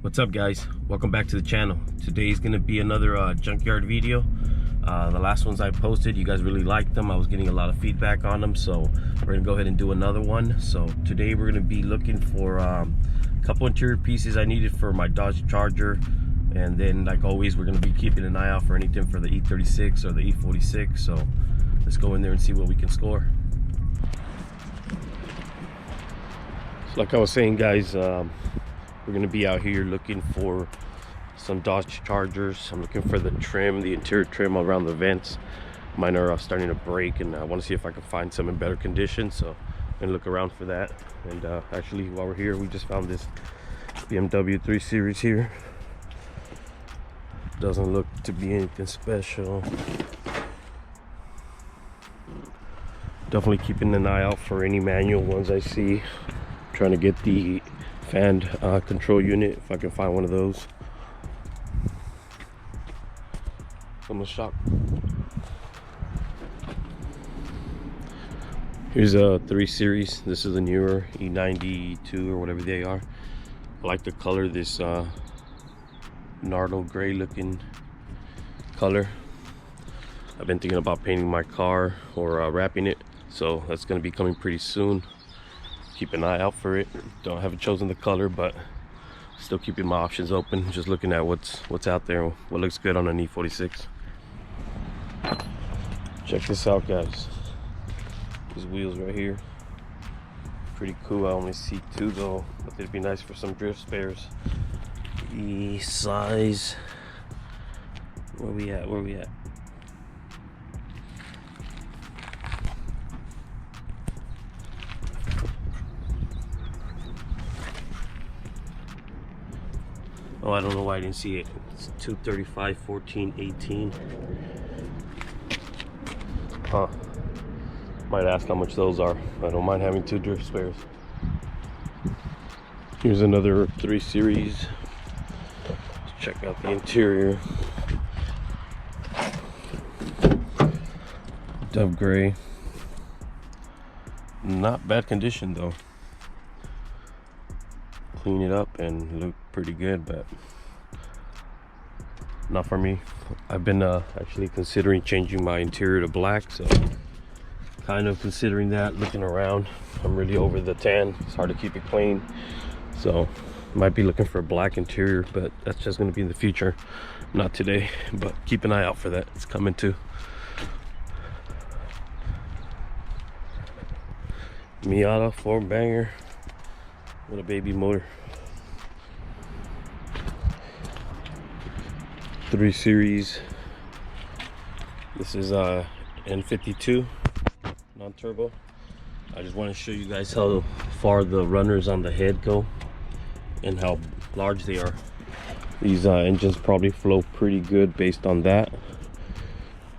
What's up, guys? Welcome back to the channel. Today's gonna be another junkyard video. The last ones I posted, you guys really liked them. I was getting a lot of feedback on them, so we're gonna go ahead and do another one. So today we're gonna be looking for a couple interior pieces I needed for my Dodge Charger, and then like always we're gonna be keeping an eye out for anything for the E36 or the E46. So let's go in there and see what we can score. So like I was saying, guys, we're gonna be out here looking for some Dodge Chargers. I'm looking for the trim, the interior trim around the vents. Mine are starting to break, and I want to see if I can find some in better condition. So I'm gonna look around for that. And actually, while we're here, we just found this BMW 3 Series here. Doesn't look to be anything special. Definitely keeping an eye out for any manual ones I see. Trying to get the fan control unit if I can find one of those. Almost shocked. Here's a 3 Series. This is a newer E92 or whatever they are. I like the color, this Nardo gray looking color. I've been thinking about painting my car or wrapping it, so that's going to be coming pretty soon. Keep an eye out for it. Haven't chosen the color, but still keeping my options open. Just looking at what's out there, what looks good on an E46. Check this out, guys. These wheels right here, pretty cool. I only see two though, but it'd be nice for some drift spares. E size. Where we at? Oh, I don't know why I didn't see it. It's 235, 14, 18. Huh. Might ask how much those are. I don't mind having two drift spares. Here's another 3 Series. Let's check out the interior. Dove gray. Not bad condition though. Clean it up and look pretty good, but not for me. I've been actually considering changing my interior to black, so kind of considering that, looking around. I'm really over the tan. It's hard to keep it clean, so might be looking for a black interior, but that's just going to be in the future, not today. But keep an eye out for that. It's coming too. Miata 4-banger with a baby motor. 3 Series. This is N52 non-turbo. I just want to show you guys how far the runners on the head go and how large they are. These engines probably flow pretty good based on that.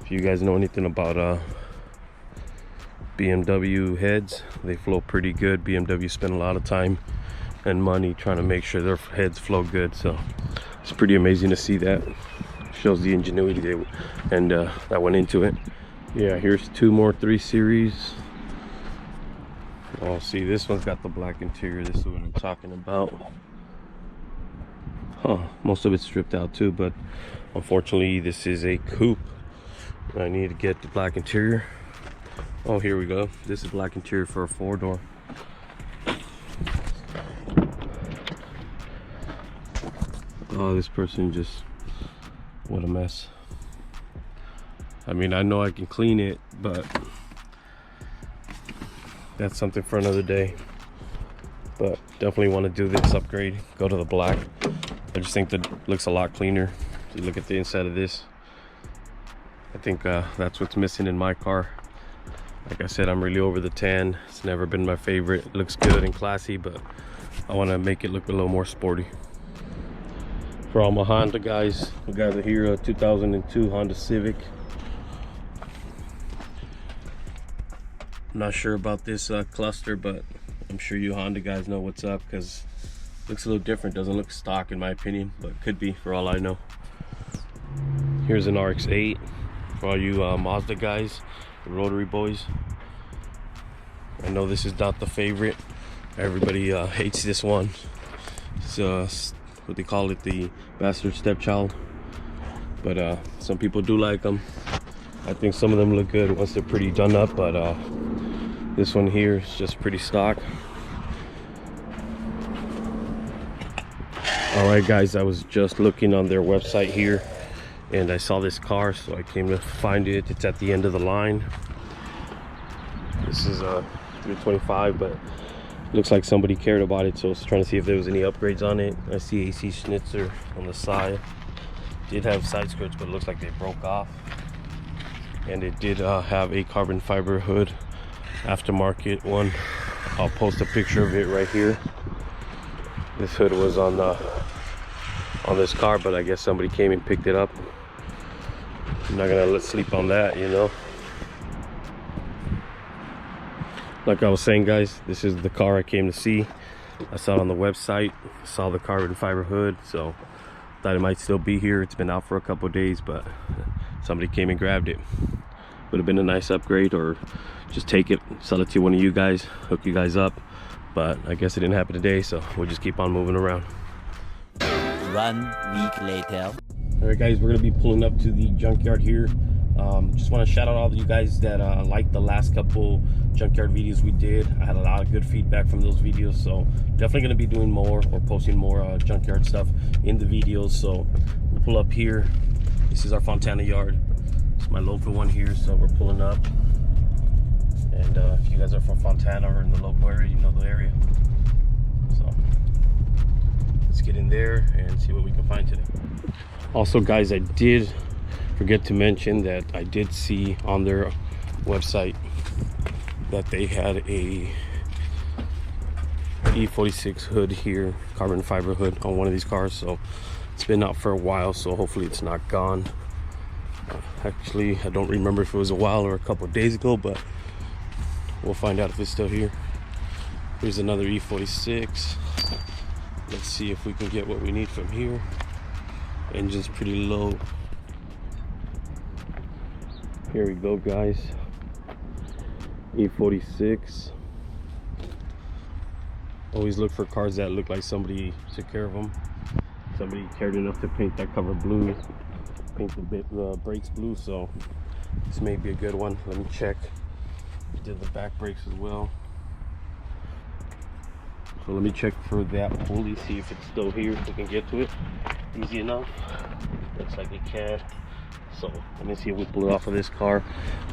If you guys know anything about BMW heads, they flow pretty good. BMW spend a lot of time and money trying to make sure their heads flow good, so it's pretty amazing to see that. Shows the ingenuity and that went into it. Yeah, here's two more 3 Series. Oh, see, this one's got the black interior. This is what I'm talking about. Huh, most of it's stripped out too, but unfortunately this is a coupe. I need to get the black interior. Oh, here we go. This is black interior for a 4-door. Oh, this person just, what a mess. I mean, I know I can clean it, but that's something for another day. But definitely want to do this upgrade, go to the black. I just think that looks a lot cleaner. You look at the inside of this, I think that's what's missing in my car. Like I said, I'm really over the tan. It's never been my favorite. It looks good and classy, but I want to make it look a little more sporty. For all my Honda guys, we got here a 2002 Honda Civic. I'm not sure about this cluster, but I'm sure you Honda guys know what's up, because it looks a little different. Doesn't look stock in my opinion, but could be for all I know. Here's an RX-8 for all you Mazda guys, the rotary boys. I know this is not the favorite. Everybody hates this one. It's what they call it, the bastard stepchild. But some people do like them. I think some of them look good once they're pretty done up, but this one here is just pretty stock. All right guys, I was just looking on their website here and I saw this car, so I came to find it. It's at the end of the line. This is a 325, but looks like somebody cared about it, so I was trying to see if there was any upgrades on it. I see AC Schnitzer on the side. Did have side skirts, but it looks like they broke off. And it did have a carbon fiber hood, aftermarket one. I'll post a picture of it right here. This hood was on this car, but I guess somebody came and picked it up. I'm not gonna let sleep on that, you know. Like I was saying guys, this is the car I came to see. I saw it on the website, saw the carbon fiber hood, so thought it might still be here. It's been out for a couple of days, but somebody came and grabbed it. Would have been a nice upgrade, or just take it, sell it to one of you guys, hook you guys up. But I guess it didn't happen today, so we'll just keep on moving around. 1 week later. All right guys, we're gonna be pulling up to the junkyard here. Just want to shout out all of you guys that liked the last couple junkyard videos we did. I had a lot of good feedback from those videos, so definitely going to be doing more or posting more junkyard stuff in the videos. So we'll pull up here. This is our Fontana yard. It's my local one here, so we're pulling up. And if you guys are from Fontana or in the local area, you know the area. So let's get in there and see what we can find today. Also guys, I did forget to mention that I did see on their website that they had a E46 hood here, carbon fiber hood on one of these cars. So it's been out for a while, so hopefully it's not gone. Actually, I don't remember if it was a while or a couple of days ago, but we'll find out if it's still here. Here's another E46. Let's see if we can get what we need from here. Engine's pretty low. Here we go guys, E46. Always look for cars that look like somebody took care of them. Somebody cared enough to paint that cover blue, paint the brakes blue, so this may be a good one. Let me check. Did the back brakes as well. So let me check for that pulley, see if it's still here, if we can get to it easy enough. Looks like it can. So let me see if we pull it off of this car.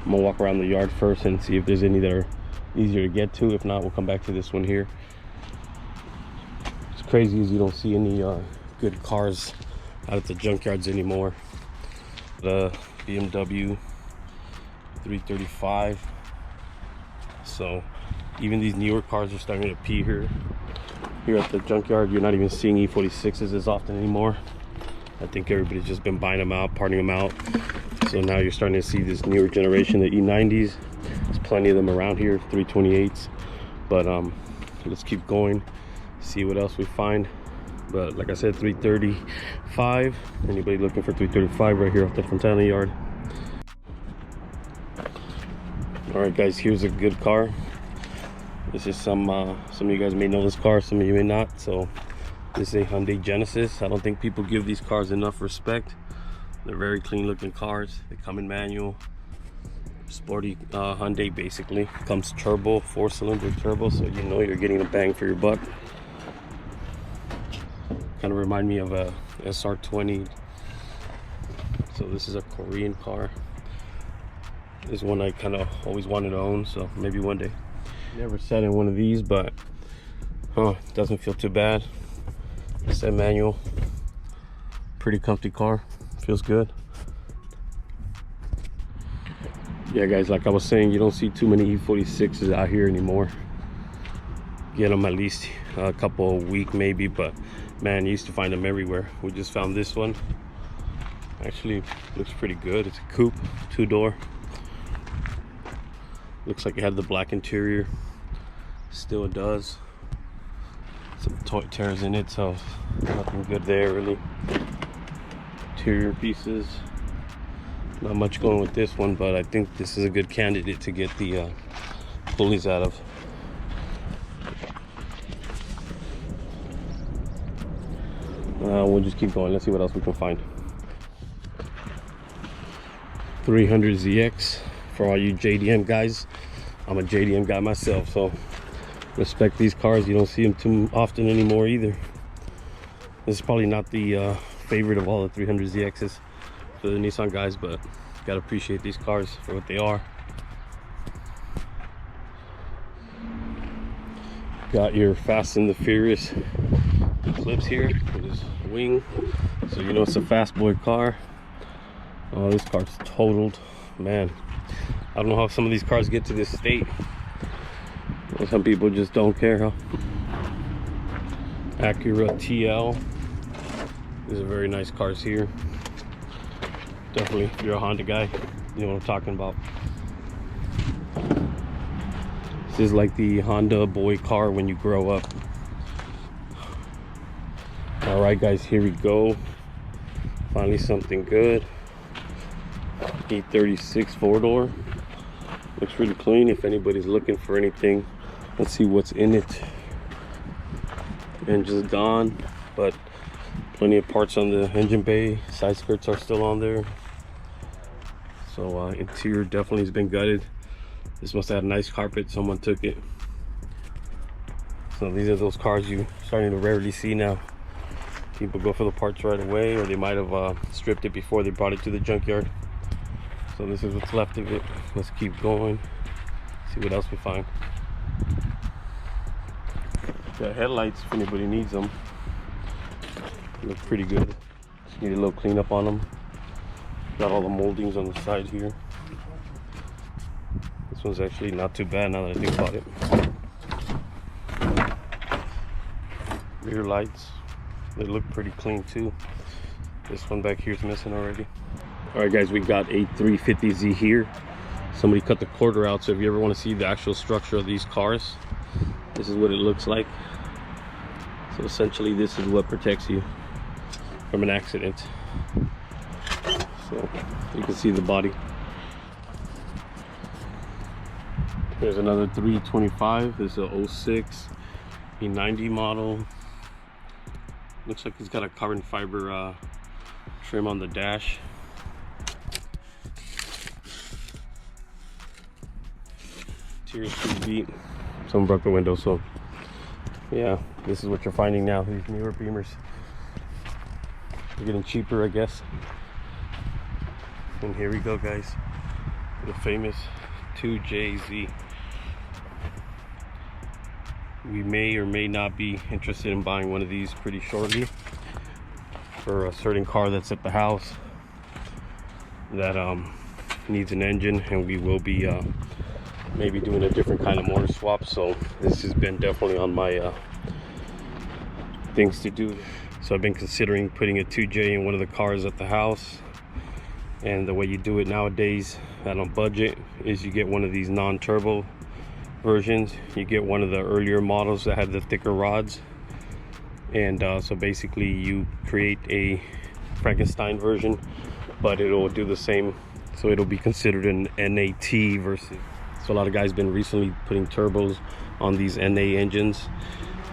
I'm gonna walk around the yard first and see if there's any that are easier to get to. If not, we'll come back to this one here. It's crazy as you don't see any good cars out at the junkyards anymore. The BMW 335. So even these newer cars are starting to appear here at the junkyard. You're not even seeing E46s as often anymore. I think everybody's just been buying them out, parting them out. So now you're starting to see this newer generation, the E90s. There's plenty of them around here, 328s. But let's keep going, see what else we find. But like I said, 335. Anybody looking for 335 right here off the Fontana yard. All right guys, here's a good car. This is some of you guys may know this car, some of you may not. So this is a Hyundai Genesis. I don't think people give these cars enough respect. They're very clean looking cars. They come in manual, sporty Hyundai basically. Comes turbo, 4-cylinder turbo, so you know you're getting a bang for your buck. Kind of remind me of a SR20. So this is a Korean car. This is one I kind of always wanted to own, so maybe one day. Never sat in one of these, but doesn't feel too bad. It's a manual, pretty comfy car, feels good. Yeah guys, like I was saying, you don't see too many E46s out here anymore. Get them at least a couple a week maybe, but man, you used to find them everywhere. We just found this one. Actually looks pretty good. It's a coupe, 2-door. Looks like it had the black interior. Still it does. Some toy tears in it, so nothing good there really. Interior pieces, not much going with this one, but I think this is a good candidate to get the pulleys out of. We'll just keep going. Let's see what else we can find. 300ZX for all you JDM guys. I'm a JDM guy myself, so respect these cars. You don't see them too often anymore either. This is probably not the favorite of all the 300ZXs for the Nissan guys, but gotta appreciate these cars for what they are. Got your Fast and the Furious Eclipse here with his wing, so you know it's a fast boy car. Oh, this car's totaled, man. I don't know how some of these cars get to this state. Well, some people just don't care, huh? Acura TL. These are very nice cars here. Definitely, if you're a Honda guy, you know what I'm talking about. This is like the Honda boy car when you grow up. All right, guys, here we go. Finally something good. E46 four-door. Looks really clean. If anybody's looking for anything, let's see what's in it. Engine's gone, but plenty of parts on the engine bay. Side skirts are still on there. So interior definitely has been gutted. This must have had a nice carpet. Someone took it. So these are those cars you're starting to rarely see now. People go for the parts right away, or they might have stripped it before they brought it to the junkyard. So this is what's left of it. Let's keep going, see what else we find. Got headlights if anybody needs them. Look pretty good. Just need a little cleanup on them. Got all the moldings on the side here. This one's actually not too bad now that I think about it. Rear lights, they look pretty clean too. This one back here is missing already. All right, guys, we got a 350Z here. Somebody cut the quarter out, so if you ever want to see the actual structure of these cars, this is what it looks like. So essentially this is what protects you from an accident. So you can see the body. There's another 325. This is a 06 E90 model. Looks like it's got a carbon fiber trim on the dash. Interior's pretty beat. Someone broke the window, so yeah, this is what you're finding now. These newer Beamers, they're getting cheaper, I guess. And here we go, guys, the famous 2JZ. We may or may not be interested in buying one of these pretty shortly for a certain car that's at the house that needs an engine, and we will be maybe doing a different kind of motor swap. So this has been definitely on my things to do. So I've been considering putting a 2J in one of the cars at the house, and the way you do it nowadays at a budget is you get one of these non-turbo versions. You get one of the earlier models that had the thicker rods, and so basically you create a Frankenstein version, but it'll do the same. So it'll be considered an NAT versus. So a lot of guys been recently putting turbos on these NA engines.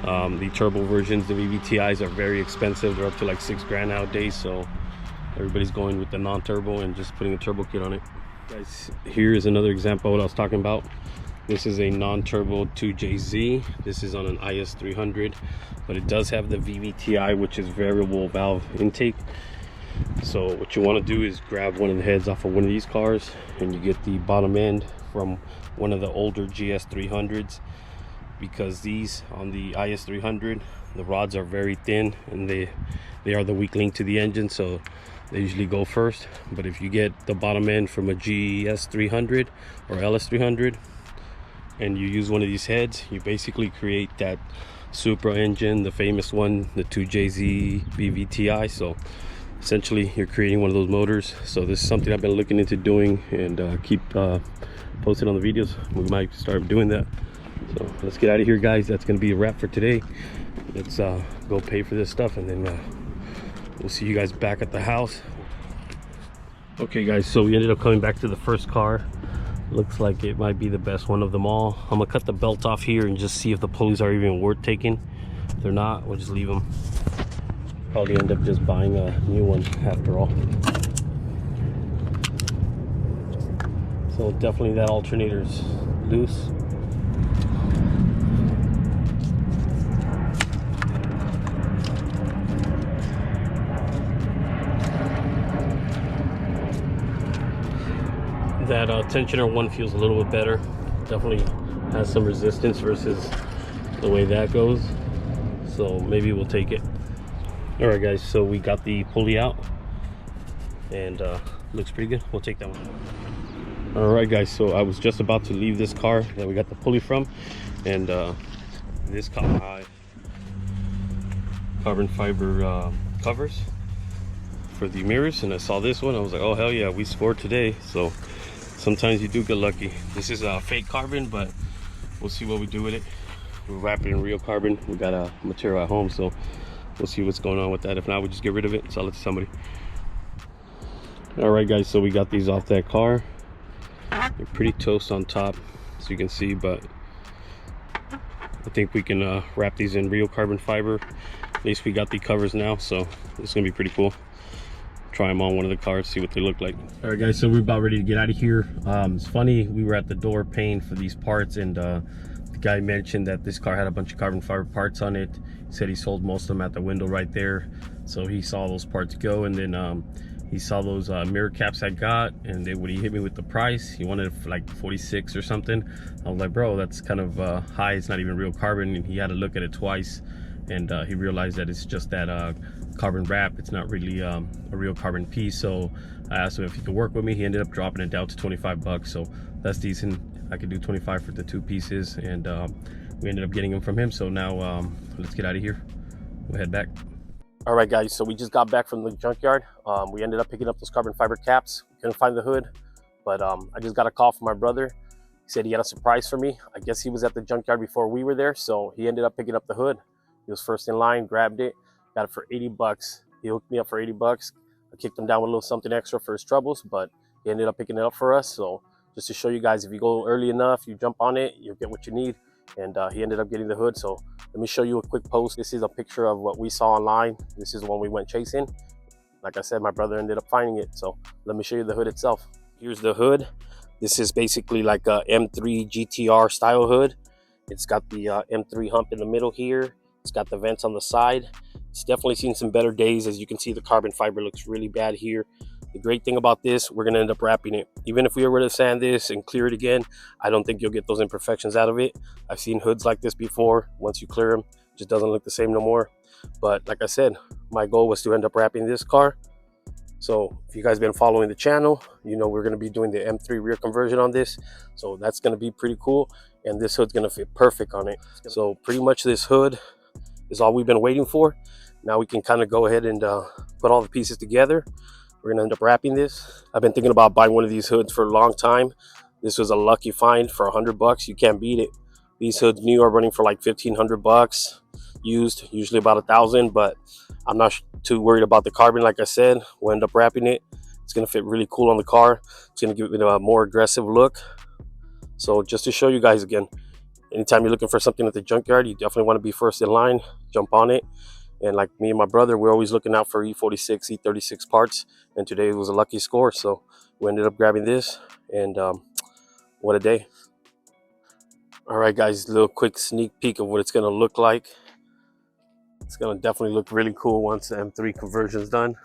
The turbo versions, the VVTIs, are very expensive. They're up to like $6 grand nowadays. So everybody's going with the non-turbo and just putting a turbo kit on it. Guys, here is another example of what I was talking about. This is a non-turbo 2JZ. This is on an IS300, but it does have the VVTI, which is variable valve intake. So what you want to do is grab one of the heads off of one of these cars, and you get the bottom end from one of the older GS300s, because these on the IS300, the rods are very thin, and they are the weak link to the engine, so they usually go first. But if you get the bottom end from a GS300 or LS300 and you use one of these heads, you basically create that Supra engine, the famous one, the 2JZ VVTI. So essentially you're creating one of those motors. So this is something I've been looking into doing, and keep posting on the videos. We might start doing that. So let's get out of here, guys. That's gonna be a wrap for today. Let's go pay for this stuff, and then we'll see you guys back at the house. Okay, guys, so we ended up coming back to the first car. Looks like it might be the best one of them all. I'm gonna cut the belt off here and just see if the pulleys are even worth taking. If they're not, we'll just leave them. Probably end up just buying a new one after all. So definitely that alternator's loose. That tensioner one feels a little bit better. Definitely has some resistance versus the way that goes. So maybe we'll take it. All right, guys. So we got the pulley out, and looks pretty good. We'll take that one. All right, guys. So I was just about to leave this car that we got the pulley from, and this caught carbon fiber covers for the mirrors, and I saw this one. I was like, oh hell yeah, we scored today. So sometimes you do get lucky. This is a fake carbon, but we'll see what we do with it. We're wrapping in real carbon. We got a material at home, so we'll see what's going on with that. If not, we just get rid of it and sell it to somebody. All right, guys, so we got these off that car. They're pretty toast on top, as you can see, but I think we can wrap these in real carbon fiber. At least we got the covers now, so it's gonna be pretty cool. Try them on one of the cars, see what they look like. All right, guys, so we're about ready to get out of here. It's funny, we were at the door paying for these parts, and the guy mentioned that this car had a bunch of carbon fiber parts on it. He said he sold most of them at the window right there, so he saw those parts go, and then he saw those mirror caps I got, and then when he hit me with the price, he wanted it for like 46 or something. I was like, bro, that's kind of high. It's not even real carbon. And he had to look at it twice, and he realized that it's just that carbon wrap. It's not really a real carbon piece. So I asked him if he could work with me. He ended up dropping it down to 25 bucks, so that's decent. I could do 25 for the two pieces, and we ended up getting them from him. So now let's get out of here. We'll head back. All right, guys, so we just got back from the junkyard. We ended up picking up those carbon fiber caps. We couldn't find the hood, but I just got a call from my brother. He said he had a surprise for me. I guess he was at the junkyard before we were there, so he ended up picking up the hood. He was first in line, grabbed it, got it for 80 bucks. He hooked me up for 80 bucks. I kicked him down with a little something extra for his troubles, but he ended up picking it up for us. So just to show you guys, if you go early enough, you jump on it, you'll get what you need. And he ended up getting the hood. So let me show you a quick post. This is a picture of what we saw online. This is when we went chasing. Like I said, my brother ended up finding it. So let me show you the hood itself. Here's the hood. This is basically like a M3 GTR style hood. It's got the M3 hump in the middle here. It's got the vents on the side. It's definitely seen some better days. As you can see, the carbon fiber looks really bad here. The great thing about this, we're going to end up wrapping it. Even if we were to sand this and clear it again, I don't think you'll get those imperfections out of it. I've seen hoods like this before. Once you clear them, it just doesn't look the same no more. But like I said, my goal was to end up wrapping this car. So if you guys been following the channel, you know we're going to be doing the M3 rear conversion on this. So that's going to be pretty cool. And this hood's going to fit perfect on it. So pretty much this hood is all we've been waiting for. Now we can kind of go ahead and put all the pieces together. We're gonna end up wrapping this. I've been thinking about buying one of these hoods for a long time. This was a lucky find for 100 bucks. You can't beat it. These hoods new are running for like 1,500 bucks. Used, usually about 1,000, but I'm not too worried about the carbon. Like I said, we'll end up wrapping it. It's gonna fit really cool on the car. It's gonna give it a more aggressive look. So just to show you guys again, anytime you're looking for something at the junkyard, you definitely wanna be first in line, jump on it. And like me and my brother, we're always looking out for E46, E36 parts. And today was a lucky score. So we ended up grabbing this, and what a day. All right, guys, a little quick sneak peek of what it's gonna look like. It's gonna definitely look really cool once the M3 conversion is done.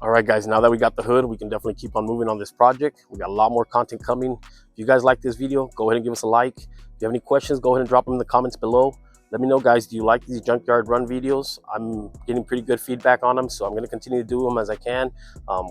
All right, guys, now that we got the hood, we can definitely keep on moving on this project. We got a lot more content coming. If you guys like this video, go ahead and give us a like. If you have any questions, go ahead and drop them in the comments below. Let me know, guys, do you like these junkyard run videos? I'm getting pretty good feedback on them, so I'm going to continue to do them as I can.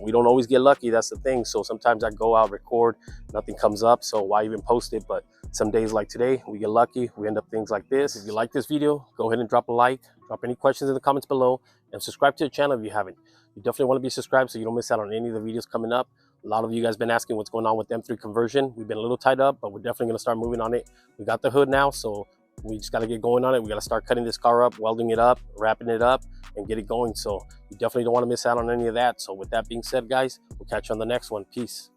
We don't always get lucky, that's the thing. So sometimes I go out, record, nothing comes up, so why even post it? But some days like today, we get lucky, we end up things like this. If you like this video, go ahead and drop a like, drop any questions in the comments below, and subscribe to the channel if you haven't. You definitely want to be subscribed so you don't miss out on any of the videos coming up. A lot of you guys been asking what's going on with M3 conversion. We've been a little tied up, but we're definitely going to start moving on it. We got the hood now, so we just got to get going on it. We got to start cutting this car up, welding it up, wrapping it up, and get it going. So you definitely don't want to miss out on any of that. So with that being said, guys, we'll catch you on the next one. Peace.